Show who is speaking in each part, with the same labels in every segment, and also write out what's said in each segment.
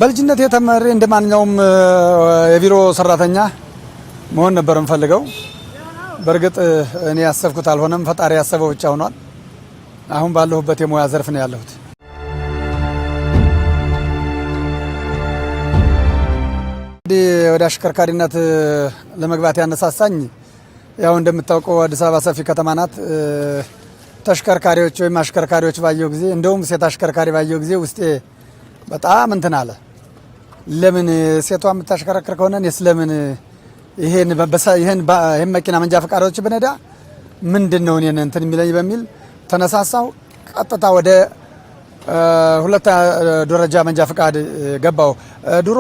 Speaker 1: በልጅነት የተመረ እንደማንኛውም የቢሮ ሰራተኛ መሆን ነበር የምፈልገው። በርግጥ እኔ ያሰብኩት አልሆነም፣ ፈጣሪ ያሰበው ብቻ ሆኗል። አሁን ባለሁበት የሙያ ዘርፍ ነው ያለሁት። ወደ አሽከርካሪነት ለመግባት ያነሳሳኝ ያው እንደምታውቀው አዲስ አበባ ሰፊ ከተማ ናት። ተሽከርካሪዎች ወይም አሽከርካሪዎች ባየው ጊዜ እንደውም ሴት አሽከርካሪ ባየው ጊዜ ውስጤ በጣም እንትን አለ። ለምን ሴቷ የምታሽከረክር ከሆነ እኔስ ለምን ይሄን መኪና መንጃ ፈቃዶች ብነዳ ምንድነው እኔን እንትን የሚለኝ በሚል ተነሳሳው። ቀጥታ ወደ ሁለተኛ ደረጃ መንጃ ፈቃድ ገባው። ድሮ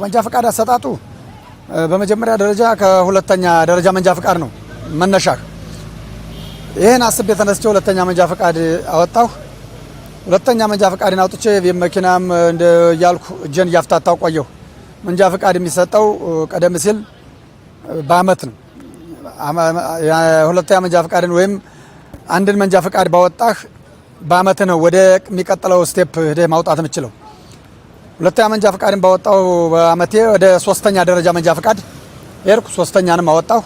Speaker 1: መንጃ ፈቃድ አሰጣጡ በመጀመሪያ ደረጃ ከሁለተኛ ደረጃ መንጃ ፈቃድ ነው መነሻ። ይሄን አስቤ ተነስቼ ሁለተኛ መንጃ ፈቃድ አወጣሁ። ሁለተኛ መንጃ ፈቃድን አውጥቼ መኪናም እንደ ያልኩ እጄን እያፍታታው ቆየሁ። መንጃ ፈቃድ የሚሰጠው ቀደም ሲል በአመት ነው። ሁለተኛ መንጃ ፈቃድን ወይም አንድን መንጃ ፈቃድ ባወጣህ በአመት ነው ወደ የሚቀጥለው ስቴፕ ሄደህ ማውጣት የምችለው። ሁለተኛ መንጃ ፈቃድን ባወጣው በአመቴ ወደ ሶስተኛ ደረጃ መንጃ ፈቃድ ሄድኩ። ሶስተኛንም አወጣሁ።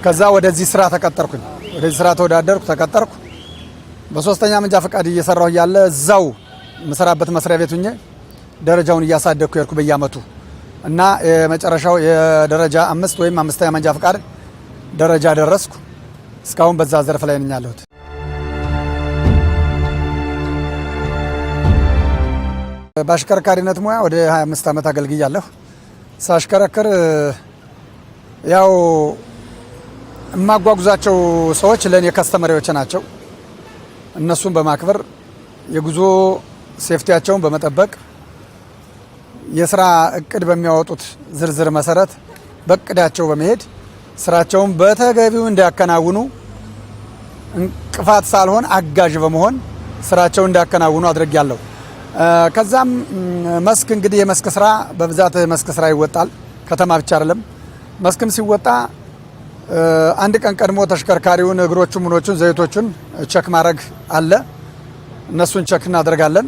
Speaker 1: ከዛ ወደዚህ ስራ ተቀጠርኩኝ። ወደዚህ ስራ ተወዳደርኩ፣ ተቀጠርኩ። በሶስተኛ መንጃ ፈቃድ እየሰራሁ ያለ እዛው መሰራበት መስሪያ ቤት ሆኜ ደረጃውን እያሳደግኩ ሄድኩ በየአመቱ እና የመጨረሻው የደረጃ 5 ወይም 5ኛ መንጃ ፈቃድ ደረጃ ደረስኩ። እስካሁን በዛ ዘርፍ ላይ ነኝ ያለሁት። በአሽከርካሪነት ሙያ ወደ 25 አመት አገልግያለሁ። ሳሽከረክር ያው የማጓጉዛቸው ሰዎች ለኔ ከስተመሪዎች ናቸው። እነሱን በማክበር የጉዞ ሴፍቲያቸውን በመጠበቅ የስራ እቅድ በሚያወጡት ዝርዝር መሰረት በእቅዳቸው በመሄድ ስራቸውን በተገቢው እንዲያከናውኑ እንቅፋት ሳልሆን አጋዥ በመሆን ስራቸውን እንዲያከናውኑ አድርጌያለሁ። ከዛም መስክ እንግዲህ የመስክ ስራ በብዛት መስክ ስራ ይወጣል። ከተማ ብቻ አይደለም። መስክም ሲወጣ አንድ ቀን ቀድሞ ተሽከርካሪውን እግሮቹን፣ ምኖቹን፣ ዘይቶቹን ቸክ ማድረግ አለ። እነሱን ቸክ እናደርጋለን።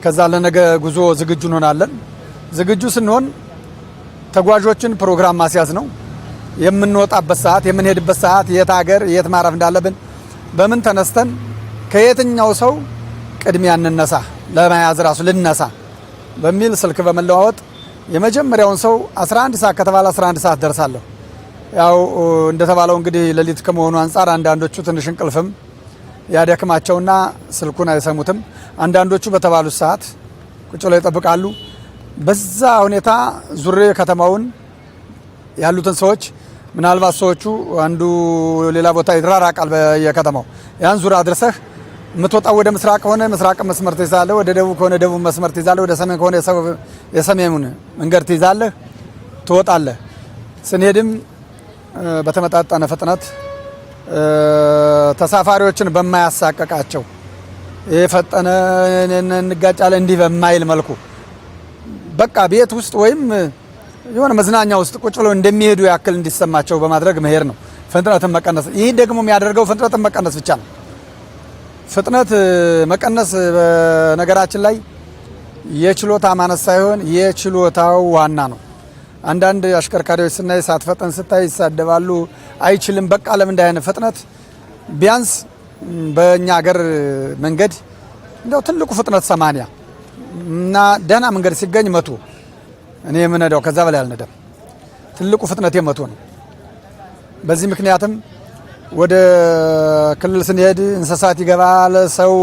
Speaker 1: ከዛ ለነገ ጉዞ ዝግጁ እንሆናለን። ዝግጁ ስንሆን ተጓዦችን ፕሮግራም ማስያዝ ነው። የምንወጣበት ሰዓት፣ የምንሄድበት ሰዓት፣ የት ሀገር የት ማረፍ እንዳለብን፣ በምን ተነስተን ከየትኛው ሰው ቅድሚያ እንነሳ፣ ለመያዝ ራሱ ልነሳ በሚል ስልክ በመለዋወጥ የመጀመሪያውን ሰው 11 ሰዓት ከተባለ 11 ሰዓት ደርሳለሁ። ያው እንደተባለው እንግዲህ ሌሊት ከመሆኑ አንፃር አንዳንዶቹ ትንሽ እንቅልፍም ያደክማቸውና ስልኩን አይሰሙትም። አንዳንዶቹ በተባሉት ሰዓት ቁጭ ብለው ይጠብቃሉ። በዛ ሁኔታ ዙሬ ከተማውን ያሉትን ሰዎች ምናልባት ሰዎቹ አንዱ ሌላ ቦታ ይራራቃል በየከተማው ያን ዙራ አድርሰህ የምትወጣው ወደ ምስራቅ ከሆነ ምስራቅ መስመር ትይዛለህ፣ ወደ ደቡብ ከሆነ ደቡብ መስመር ትይዛለህ፣ ወደ ሰሜን ከሆነ የሰሜኑን መንገድ ትይዛለህ፣ ትወጣለህ። ስንሄድም በተመጣጣነ ፍጥነት ተሳፋሪዎችን በማያሳቀቃቸው የፈጠነ እንጋጫለን እንዲህ በማይል መልኩ በቃ ቤት ውስጥ ወይም የሆነ መዝናኛ ውስጥ ቁጭ ብለው እንደሚሄዱ ያክል እንዲሰማቸው በማድረግ መሄድ ነው። ፍጥነትን መቀነስ። ይህ ደግሞ የሚያደርገው ፍጥነትን መቀነስ ብቻ ነው። ፍጥነት መቀነስ በነገራችን ላይ የችሎታ ማነስ ሳይሆን የችሎታው ዋና ነው። አንዳንድ አሽከርካሪዎች ስናይ ሳትፈጠን ስታይ ይሳደባሉ። አይችልም በቃ ለምን እንዳይነ ፍጥነት ቢያንስ በእኛ ሀገር መንገድ እንደው ትልቁ ፍጥነት 80 እና ደህና መንገድ ሲገኝ 100። እኔ የምነዳው ከዛ በላይ አልነዳም። ትልቁ ፍጥነት 100 ነው። በዚህ ምክንያትም ወደ ክልል ስንሄድ እንስሳት ይገባል፣ ሰው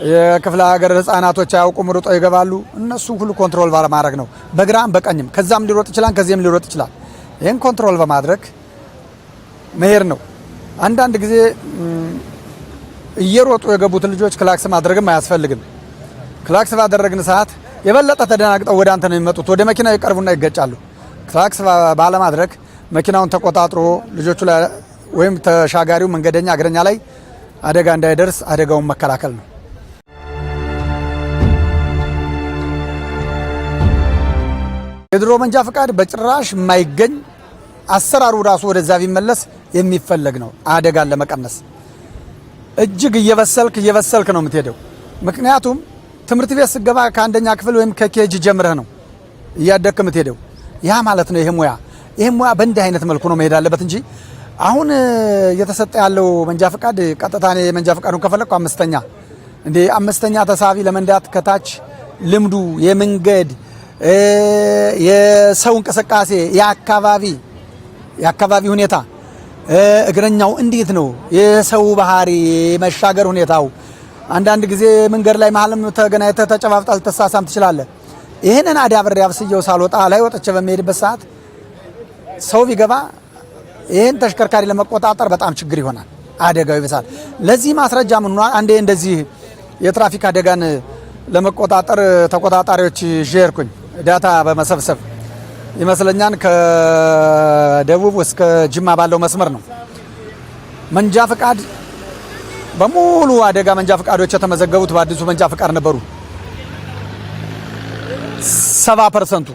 Speaker 1: የክፍለ ሀገር ህፃናቶች አያውቁም ሩጠው ይገባሉ። እነሱ ሁሉ ኮንትሮል በማድረግ ነው። በግራም በቀኝም ከዛም ሊሮጥ ይችላል፣ ከዚህም ሊሮጥ ይችላል። ይህን ኮንትሮል በማድረግ መሄድ ነው። አንዳንድ ጊዜ እየሮጡ የገቡት ልጆች ክላክስ ማድረግም አያስፈልግም። ክላክስ ባደረግን ሰዓት የበለጠ ተደናግጠው ወደ አንተ ነው የሚመጡት። ወደ መኪናው ይቀርቡና ይገጫሉ። ክላክስ ባለማድረግ መኪናውን ተቆጣጥሮ ልጆቹ ላይ ወይም ተሻጋሪው መንገደኛ እግረኛ ላይ አደጋ እንዳይደርስ አደጋውን መከላከል ነው። የድሮ መንጃ ፈቃድ በጭራሽ የማይገኝ አሰራሩ ራሱ ወደዛ ቢመለስ የሚፈለግ ነው። አደጋን ለመቀነስ እጅግ እየበሰልክ ነው የምትሄደው። ምክንያቱም ትምህርት ቤት ስገባ ከአንደኛ ክፍል ወይም ከኬጂ ጀምረህ ነው እያደግክ የምትሄደው። ያ ማለት ነው ይሄ ሙያ በእንዲህ አይነት መልኩ ነው መሄድ አለበት እንጂ አሁን እየተሰጠ ያለው መንጃ ፍቃድ ቀጥታ እኔ መንጃ ፍቃዱን ከፈለኩ አምስተኛ ተሳቢ ለመንዳት ከታች ልምዱ የመንገድ የሰው እንቅስቃሴ የአካባቢ ሁኔታ እግረኛው እንዴት ነው የሰው ባህሪ መሻገር ሁኔታው አንዳንድ ጊዜ መንገድ ላይ መሀልም ተገናኝተህ ተጨባብጣል ተሳሳም ትችላለህ። ይሄንን አዳብሬ አብስየው ሳልወጣ ላይ ወጥቼ በሚሄድበት ሰዓት ሰው ቢገባ ይሄን ተሽከርካሪ ለመቆጣጠር በጣም ችግር ይሆናል፣ አደጋው ይበሳል። ለዚህ ማስረጃ ምን ሆኗል? አንዴ እንደዚህ የትራፊክ አደጋን ለመቆጣጠር ተቆጣጣሪዎች ሼርኩኝ ዳታ በመሰብሰብ ይመስለኛል ከደቡብ እስከ ጅማ ባለው መስመር ነው። መንጃ ፍቃድ በሙሉ አደጋ መንጃ ፍቃዶች የተመዘገቡት በአዲሱ መንጃ ፍቃድ ነበሩ 70%።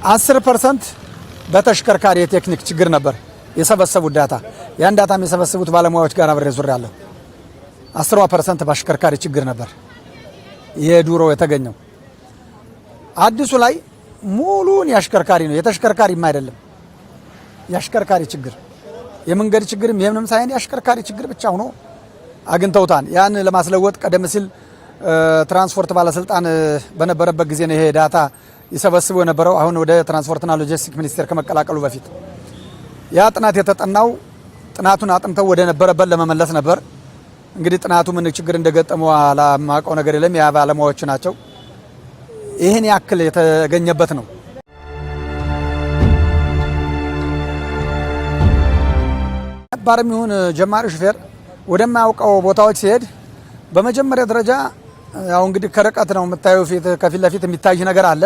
Speaker 1: 10% በተሽከርካሪ የቴክኒክ ችግር ነበር የሰበሰቡት ዳታ። ያን ዳታ የሰበሰቡት ባለሙያዎች ጋር አብሬ ዙሪያለሁ። 10% በአሽከርካሪ ችግር ነበር የዱሮ የተገኘው። አዲሱ ላይ ሙሉን ያሽከርካሪ ነው፣ የተሽከርካሪም አይደለም። ያሽከርካሪ ችግር የመንገድ ችግርም የምንም ሳይሆን ያሽከርካሪ ችግር ብቻ ሆኖ አግኝተውታል። ያን ለማስለወጥ ቀደም ሲል ትራንስፖርት ባለስልጣን በነበረበት ጊዜ ነው ይሄ ዳታ ይሰበስቡ የነበረው። አሁን ወደ ትራንስፖርትና ሎጂስቲክስ ሚኒስቴር ከመቀላቀሉ በፊት ያ ጥናት የተጠናው ጥናቱን አጥንተው ወደ ነበረበት ለመመለስ ነበር። እንግዲህ ጥናቱ ምን ችግር እንደገጠመው አላማቀው ነገር የለም፣ ያ ባለሙያዎች ናቸው። ይህን ያክል የተገኘበት ነው። ነባርም ይሁን ጀማሪ ሹፌር ወደማያውቀው ቦታዎች ሲሄድ በመጀመሪያ ደረጃ ያው እንግዲህ ከርቀት ነው የምታየው፣ ከፊት ለፊት የሚታይ ነገር አለ።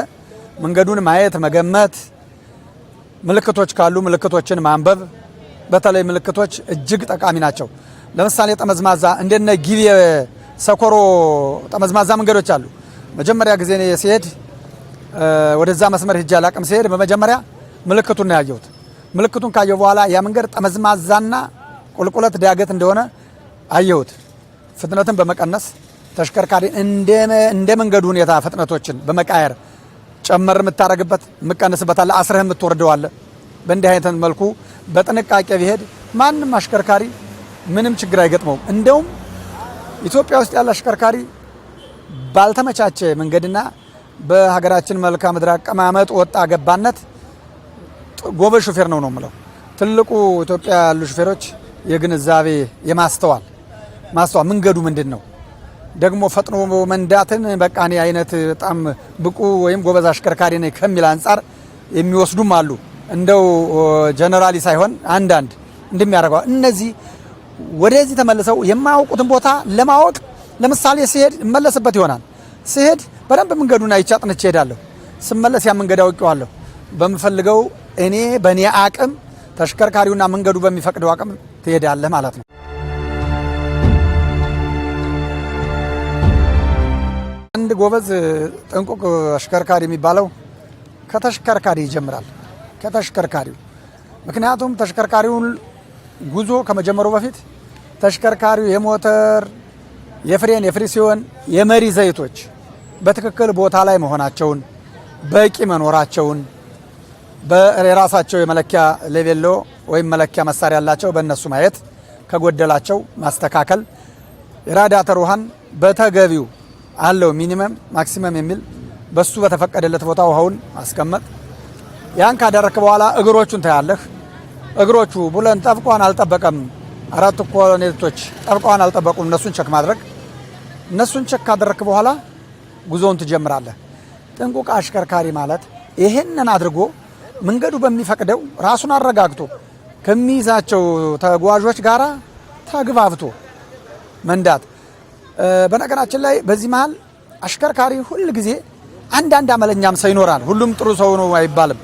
Speaker 1: መንገዱን ማየት መገመት፣ ምልክቶች ካሉ ምልክቶችን ማንበብ። በተለይ ምልክቶች እጅግ ጠቃሚ ናቸው። ለምሳሌ ጠመዝማዛ እንደነ ጊቤ ሰኮሮ ጠመዝማዛ መንገዶች አሉ። መጀመሪያ ጊዜ ሲሄድ ወደዛ መስመር ሂጅ አላቅም። ሲሄድ በመጀመሪያ ምልክቱን ነው ያየሁት። ምልክቱን ካየሁ በኋላ ያ መንገድ ጠመዝማዛና ቁልቁለት ዳገት እንደሆነ አየሁት። ፍጥነትን በመቀነስ ተሽከርካሪ እንደ መንገዱ ሁኔታ ፍጥነቶችን በመቃየር ጨመር የምታረግበት የምቀንስበት አለ፣ አስረህ የምትወርደው አለ። በእንዲህ አይነት መልኩ በጥንቃቄ ቢሄድ ማንም አሽከርካሪ ምንም ችግር አይገጥመውም። እንደውም ኢትዮጵያ ውስጥ ያለ አሽከርካሪ ባልተመቻቸ መንገድና በሀገራችን መልክዓ ምድር አቀማመጥ ወጣ ገባነት ጎበዝ ሹፌር ነው የምለው። ትልቁ ኢትዮጵያ ያሉ ሹፌሮች የግንዛቤ የማስተዋል መንገዱ ምንድን ነው ደግሞ ፈጥኖ መንዳትን በቃ እኔ አይነት በጣም ብቁ ወይም ጎበዝ አሽከርካሪ ነኝ ከሚል አንጻር የሚወስዱም አሉ። እንደው ጀነራሊ ሳይሆን አንዳንድ እንደሚያደርገው እነዚህ ወደዚህ ተመልሰው የማያውቁትን ቦታ ለማወቅ ለምሳሌ ሲሄድ እመለስበት ይሆናል። ሲሄድ በደንብ መንገዱን አይቼ አጥንቼ እሄዳለሁ። ስመለስ ያ መንገድ አውቄዋለሁ። በምፈልገው በእኔ አቅም ተሽከርካሪውና መንገዱ በሚፈቅደው አቅም ትሄዳለህ ማለት ነው። አንድ ጎበዝ ጥንቁቅ አሽከርካሪ የሚባለው ከተሽከርካሪ ይጀምራል። ከተሽከርካሪው ምክንያቱም ተሽከርካሪውን ጉዞ ከመጀመሩ በፊት ተሽከርካሪው የሞተር የፍሬን የፍሪሲዮን የመሪ ዘይቶች በትክክል ቦታ ላይ መሆናቸውን በቂ መኖራቸውን በራሳቸው የመለኪያ ሌቬሎ ወይም መለኪያ መሳሪያ ያላቸው በእነሱ ማየት ከጎደላቸው ማስተካከል፣ የራዳተር ውሃን በተገቢው አለው ሚኒመም ማክሲመም የሚል በሱ በተፈቀደለት ቦታ ውሃውን ማስቀመጥ። ያን ካደረክ በኋላ እግሮቹን ታያለህ። እግሮቹ ቡለን ጠብቋን አልጠበቀም፣ አራት ኮኔቶች ጠብቋን አልጠበቁም፣ እነሱን ቸክ ማድረግ። እነሱን ቸክ ካደረክ በኋላ ጉዞውን ትጀምራለህ። ጥንቁቅ አሽከርካሪ ማለት ይሄንን አድርጎ መንገዱ በሚፈቅደው ራሱን አረጋግቶ ከሚይዛቸው ተጓዦች ጋራ ተግባብቶ መንዳት። በነገራችን ላይ በዚህ መሃል አሽከርካሪ ሁል ጊዜ አንዳንድ አመለኛም ሰው ይኖራል። ሁሉም ጥሩ ሰው ነው አይባልም።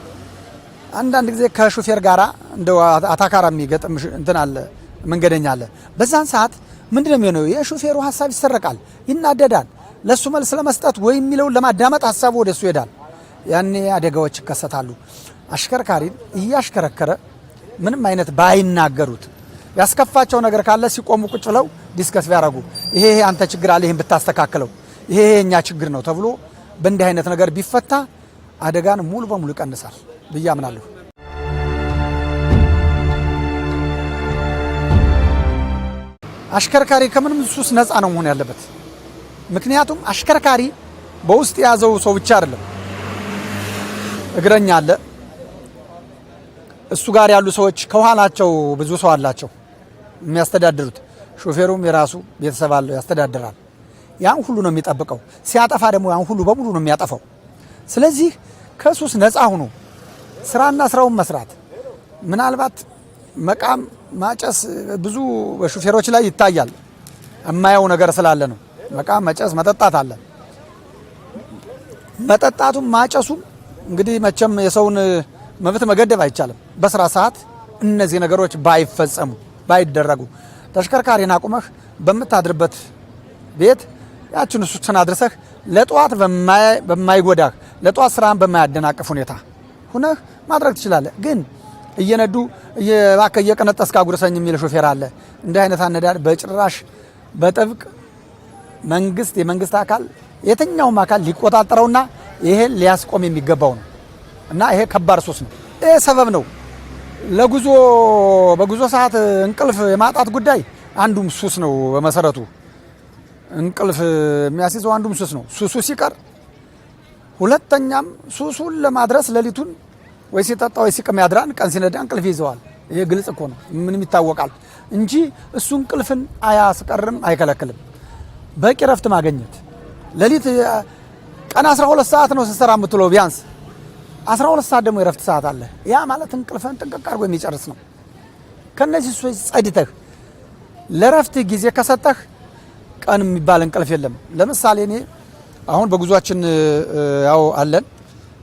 Speaker 1: አንዳንድ ጊዜ ከሹፌር ጋራ እንደው አታካራ የሚገጥም እንትን አለ፣ መንገደኛ አለ። በዛን ሰዓት ምንድነው የሚሆነው? የሹፌሩ ሐሳብ ይሰረቃል፣ ይናደዳል። ለሱ መልስ ለመስጠት ወይ የሚለውን ለማዳመጥ ሐሳቡ ወደሱ ይሄዳል። ያኔ አደጋዎች ይከሰታሉ። አሽከርካሪን እያሽከረከረ ምንም አይነት ባይናገሩት ያስከፋቸው ነገር ካለ ሲቆሙ ቁጭ ብለው ዲስከስ ቢያደርጉ ይሄ አንተ ችግር አለ ይሄን ብታስተካክለው ይሄ የኛ ችግር ነው ተብሎ በእንዲህ አይነት ነገር ቢፈታ አደጋን ሙሉ በሙሉ ይቀንሳል ብዬ አምናለሁ። አሽከርካሪ ከምንም ሱስ ነፃ ነው መሆን ያለበት። ምክንያቱም አሽከርካሪ በውስጥ የያዘው ሰው ብቻ አይደለም። እግረኛ አለ፣ እሱ ጋር ያሉ ሰዎች ከኋላቸው ብዙ ሰው አላቸው የሚያስተዳድሩት። ሾፌሩም የራሱ ቤተሰብ አለው ያስተዳድራል። ያን ሁሉ ነው የሚጠብቀው። ሲያጠፋ ደግሞ ያን ሁሉ በሙሉ ነው የሚያጠፋው። ስለዚህ ከሱስ ነፃ ሆኖ ስራና ስራውን መስራት፣ ምናልባት መቃም ማጨስ ብዙ በሹፌሮች ላይ ይታያል። የማየው ነገር ስላለ ነው። መቃም፣ መጨስ፣ መጠጣት አለ። መጠጣቱም ማጨሱም እንግዲህ መቼም የሰውን መብት መገደብ አይቻልም። በስራ ሰዓት እነዚህ ነገሮች ባይፈጸሙ ባይደረጉ፣ ተሽከርካሪን አቁመህ በምታድርበት ቤት ያችን ሱስን አድርሰህ ለጧት በማይጎዳህ ለጧት ስራን በማያደናቅፍ ሁኔታ ሁነህ ማድረግ ትችላለህ። ግን እየነዱ እየቀነጠስክ አጉርሰኝ የሚል ሾፌር አለ። እንዲህ አይነት አነዳድ በጭራሽ በጥብቅ መንግስት የመንግስት አካል የትኛውም አካል ሊቆጣጠረውና ይሄን ሊያስቆም የሚገባው ነው እና ይሄ ከባድ ሱስ ነው። ይሄ ሰበብ ነው ለጉዞ በጉዞ ሰዓት እንቅልፍ የማጣት ጉዳይ አንዱም ሱስ ነው። በመሰረቱ እንቅልፍ የሚያስይዘው አንዱም ሱስ ነው። ሱሱ ሲቀር ሁለተኛም ሱሱን ለማድረስ ሌሊቱን ወይ ሲጠጣ ወይ ሲቅም ያድራን፣ ቀን ሲነዳ እንቅልፍ ይዘዋል። ይሄ ግልጽ እኮ ነው፣ ምንም ይታወቃል እንጂ እሱ እንቅልፍን አያስቀርም፣ አይከለክልም። በቂ ረፍት ማግኘት ሌሊት ቀን 12 ሰዓት ነው ስትሰራ የምትለው ቢያንስ 12 ሰዓት ደግሞ የረፍት ሰዓት አለ። ያ ማለት እንቅልፍን ጥንቅቅ አድርጎ የሚጨርስ ነው። ከነዚህ ሱስ ጸድተህ ለረፍት ጊዜ ከሰጠህ ቀን የሚባል እንቅልፍ የለም። ለምሳሌ እኔ አሁን በጉዟችን ያው አለን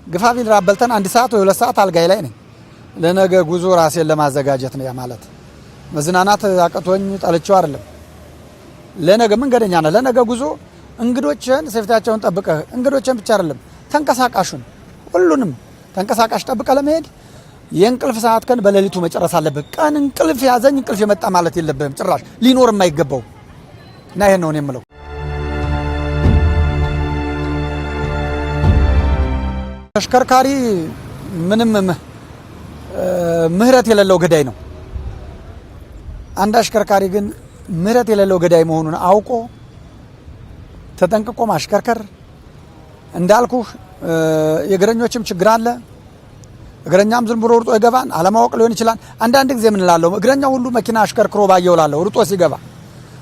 Speaker 1: ግፋቢል ራበልተን 1 ሰዓት ወይ 2 ሰዓት አልጋይ ላይ ነኝ። ለነገ ጉዞ ራሴን ለማዘጋጀት ነው። ያ ማለት መዝናናት አቅቶኝ ጠልቼው አይደለም። ለነገ መንገደኛ ነህ። ለነገ ጉዞ እንግዶችን ሴፍቲያቸውን ጠብቀህ እንግዶችን ብቻ አይደለም ተንቀሳቃሹን ሁሉንም ተንቀሳቃሽ ጠብቀህ ለመሄድ የእንቅልፍ ሰዓት ቀን በሌሊቱ መጨረስ አለብህ። ቀን እንቅልፍ ያዘኝ እንቅልፍ የመጣ ማለት የለብህም ጭራሽ ሊኖር የማይገባው እና ይሄን ነው የምለው። ተሽከርካሪ ምንም ምህረት የሌለው ገዳይ ነው። አንድ አሽከርካሪ ግን ምህረት የሌለው ገዳይ መሆኑን አውቆ ተጠንቅቆ ማሽከርከር እንዳልኩህ የእግረኞችም ችግር አለ። እግረኛም ዝም ብሎ ሩጦ ይገባን አለማወቅ ሊሆን ይችላል። አንዳንድ ጊዜ ምን እላለሁ እግረኛው ሁሉ መኪና አሽከርክሮ ባየው እላለሁ። ሩጦ ሲገባ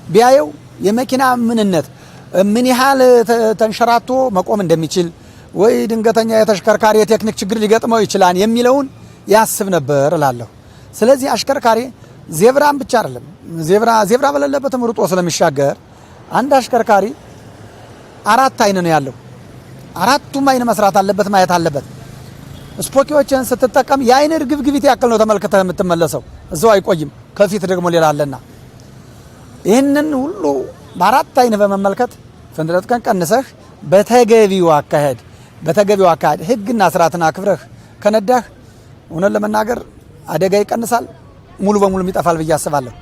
Speaker 1: ቢያየው የመኪና ምንነት ምን ያህል ተንሸራቶ መቆም እንደሚችል ወይ ድንገተኛ የተሽከርካሪ የቴክኒክ ችግር ሊገጥመው ይችላል የሚለውን ያስብ ነበር እላለሁ። ስለዚህ አሽከርካሪ ዜብራን ብቻ አይደለም ዜብራ በሌለበትም ሩጦ ስለሚሻገር አንድ አሽከርካሪ 4 አይን ነው ያለው። 4ቱም አይን መስራት አለበት፣ ማየት አለበት። ስፖኪዎችን ስትጠቀም የአይን እርግብግቢት ያክል ነው ተመልክተህ የምትመለሰው፣ እዛው አይቆይም። ከፊት ደግሞ ሌላ አለና ይህንን ሁሉ በ4 አይን በመመልከት ፍጥነትህን ቀንሰህ በተገቢው አካሄድ ህግና ስርዓትን አክብረህ ከነዳህ እውነት ለመናገር አደጋ ይቀንሳል፣ ሙሉ በሙሉ ይጠፋል ብዬ አስባለሁ።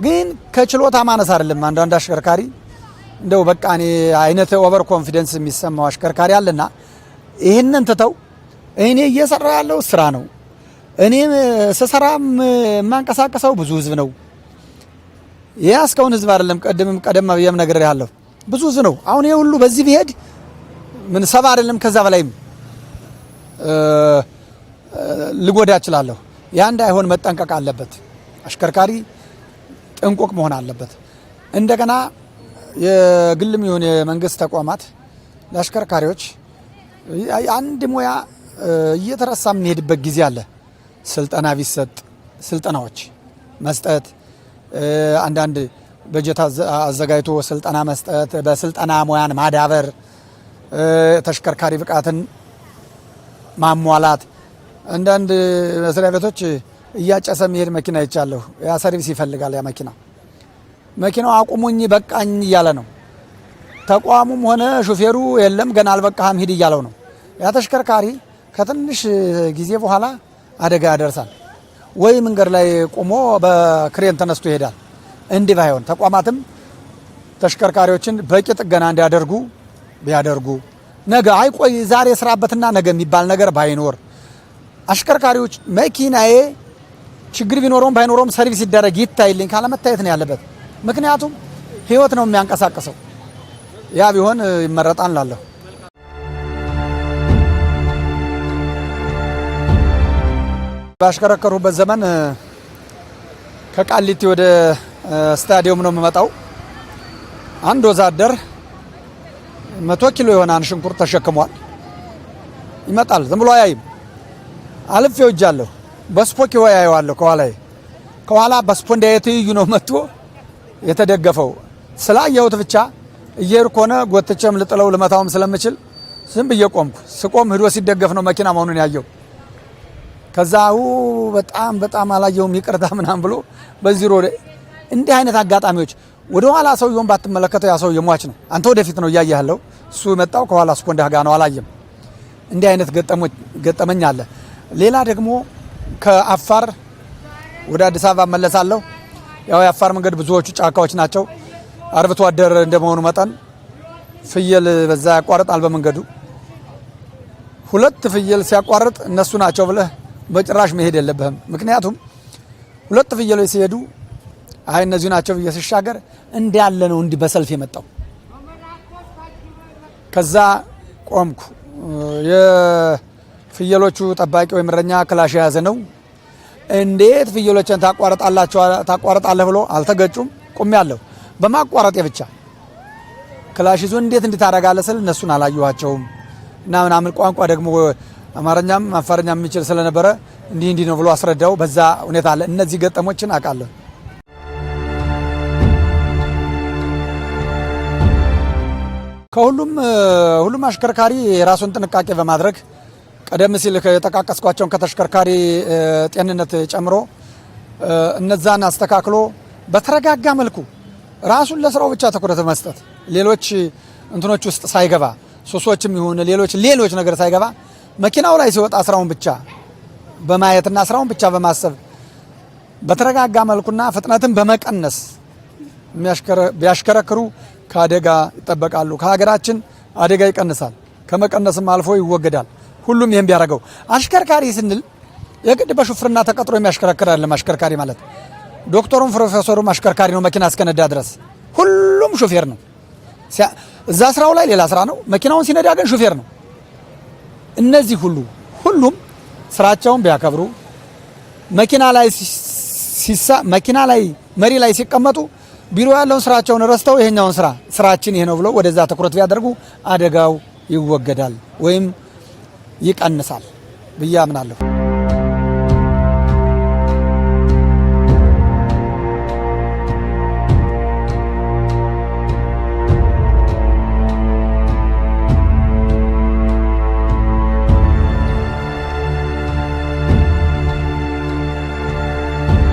Speaker 1: ግን ከችሎታ ማነስ አይደለም። አንዳንድ አሽከርካሪ እንደው በቃ እኔ አይነት ኦቨር ኮንፊደንስ የሚሰማው አሽከርካሪ አለና ይህንን ትተው እኔ እየሰራ ያለው ስራ ነው፣ እኔ ስሰራም የማንቀሳቀሰው ብዙ ህዝብ ነው። የያዝከውን ህዝብ አይደለም ቀደም ብዬም ነግሬሃለሁ፣ ብዙ ህዝብ ነው። አሁን ይሄ ሁሉ በዚህ ቢሄድ ምን 70 አይደለም ከዛ በላይም ልጎዳ እችላለሁ። ያ እንዳይሆን መጠንቀቅ አለበት። አሽከርካሪ ጥንቁቅ መሆን አለበት። እንደገና የግልም ይሁን የመንግስት ተቋማት ለአሽከርካሪዎች አንድ ሙያ እየተረሳ የሚሄድበት ጊዜ አለ። ስልጠና ቢሰጥ ስልጠናዎች መስጠት፣ አንዳንድ በጀት አዘጋጅቶ ስልጠና መስጠት፣ በስልጠና ሙያን ማዳበር፣ ተሽከርካሪ ብቃትን ማሟላት። አንዳንድ መስሪያ ቤቶች እያጨሰ የሚሄድ መኪና ይቻለሁ። ያ ሰርቪስ ይፈልጋል። ያ መኪናው አቁሙኝ በቃኝ እያለ ነው። ተቋሙም ሆነ ሹፌሩ የለም ገና አልበቃህም ሂድ እያለው ነው። ያ ተሽከርካሪ ከትንሽ ጊዜ በኋላ አደጋ ያደርሳል። ወይ መንገድ ላይ ቆሞ በክሬን ተነስቶ ይሄዳል። እንዲህ ባይሆን ተቋማትም ተሽከርካሪዎችን በቂ ጥገና እንዲያደርጉ ቢያደርጉ ነገ አይቆይ ዛሬ ስራበትና ነገ የሚባል ነገር ባይኖር አሽከርካሪዎች መኪናዬ ችግር ቢኖረውም ባይኖረውም ሰርቪስ ይደረግ ይታይልኝ ካለ መታየት ነው ያለበት። ምክንያቱም ህይወት ነው የሚያንቀሳቅሰው። ያ ቢሆን ይመረጣል እላለሁ። ባሽከረከሩበት ዘመን ከቃሊቲ ወደ ስታዲየም ነው የምመጣው። አንድ ወዛደር 100 ኪሎ የሆነ ሽንኩርት ተሸክሟል። ይመጣል፣ ዝም ብሎ አያይም። አልፌው እጃለሁ፣ በስፖኪው ያየዋለሁ። ከኋላ በስፖ እንዳይተዩ ነው መጥቶ የተደገፈው። ስላየሁት ብቻ እየሄድኩ ሆነ ጎትቼም ልጥለው ልመታውም ስለምችል ዝም ብዬ ቆምኩ። ስቆም ሄዶ ሲደገፍ ነው መኪና መሆኑን ያየው። ከዛው በጣም አላየውም ይቅርታ ምናምን ብሎ በዚህ ሮድ። እንዲህ አይነት አጋጣሚዎች ወደ ኋላ ሰውየውን ባትመለከተው ያ ሰው የሟች ነው። አንተ ወደፊት ነው እያየህ ያለው። እሱ የመጣው ከኋላ ስፖንዳ ጋር ነው፣ አላየም። እንዲህ አይነት ገጠመኝ አለ። ሌላ ደግሞ ከአፋር ወደ አዲስ አበባ መለሳለሁ። ያው የአፋር መንገድ ብዙዎቹ ጫካዎች ናቸው። አርብቶ አደር እንደመሆኑ መጠን ፍየል በዛ ያቋርጣል በመንገዱ። 2 ፍየል ሲያቋርጥ እነሱ ናቸው ብለህ በጭራሽ መሄድ የለብህም። ምክንያቱም 2 ፍየሎች ሲሄዱ አይ እነዚህ ናቸው ብዬ ሲሻገር እንዳለ ነው እንዲህ በሰልፍ የመጣው። ከዛ ቆምኩ። የፍየሎቹ ጠባቂ ወይም እረኛ ክላሽ የያዘ ነው። እንዴት ፍየሎችን ታቋርጣለህ ብሎ አልተገጩም። ቆሜያለሁ በማቋረጤ ብቻ። ክላሽ ይዞ እንዴት ታደርጋለህ ስል እነሱን አላየኋቸውም እና ምናምን ቋንቋ ደግሞ አማርኛም አፋርኛም የሚችል ስለነበረ እንዲህ ነው ብሎ አስረዳው። በዛ ሁኔታ አለ። እነዚህ ገጠሞችን አውቃለሁ። ሁሉም አሽከርካሪ የራሱን ጥንቃቄ በማድረግ ቀደም ሲል የጠቃቀስኳቸውን ከተሽከርካሪ ጤንነት ጨምሮ እነዛን አስተካክሎ በተረጋጋ መልኩ ራሱን ለስራው ብቻ ትኩረት መስጠት፣ ሌሎች እንትኖች ውስጥ ሳይገባ ሱሶችም ይሁን ሌሎች ነገር ሳይገባ መኪናው ላይ ሲወጣ ስራውን ብቻ በማየትና ስራውን ብቻ በማሰብ በተረጋጋ መልኩና ፍጥነትን በመቀነስ ቢያሽከረክሩ ከአደጋ ይጠበቃሉ። ከሀገራችን አደጋ ይቀንሳል፣ ከመቀነስም አልፎ ይወገዳል። ሁሉም ይሄን ቢያደርገው። አሽከርካሪ ስንል የግድ በሹፍርና ተቀጥሮ የሚያሽከረክር አይደለም። አሽከርካሪ ማለት ዶክተሩም ፕሮፌሰሩም አሽከርካሪ ነው። መኪና እስከነዳ ድረስ ሁሉም ሹፌር ነው። እዛ ስራው ላይ ሌላ ስራ ነው። መኪናውን ሲነዳ ግን ሹፌር ነው። እነዚህ ሁሉም ስራቸውን ቢያከብሩ መኪና ላይ መሪ ላይ ሲቀመጡ ቢሮ ያለውን ስራቸውን ረስተው ይሄኛውን ስራችን ይሄ ነው ብለው ወደዛ ትኩረት ቢያደርጉ አደጋው ይወገዳል ወይም ይቀንሳል ብዬ አምናለሁ።